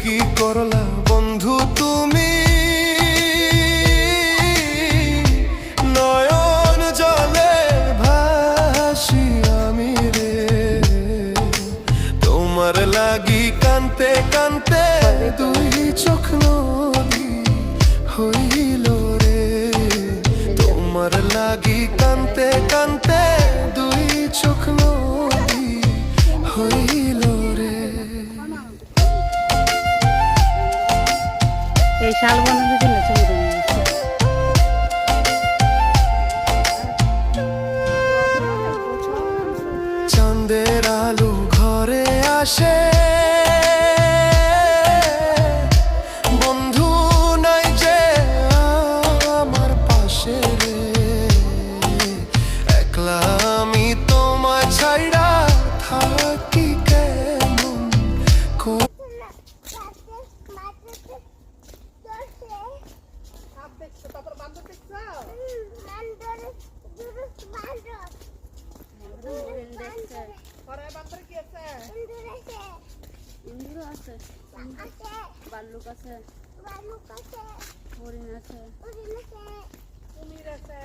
কি করলা বন্ধু তুমি, নয়ন জলে ভাসি আমি রে। তোমার লাগি কানতে কানতে দুই চোখ নদী হইল রে। তোমার লাগি কানতে কানতে দুই চোখ নদী হইল রে। এই শালবনের জন্য ছবি চাঁদের আলো ঘরে আসে, বন্ধু নাই যে আমার পাশে রে। একলা আমি তোমায় ছাইড়া থাকি কেমন করে। ইন্দুর আছে, ভাল্লুক আছে, হরিণ আছে, কুমির আছে।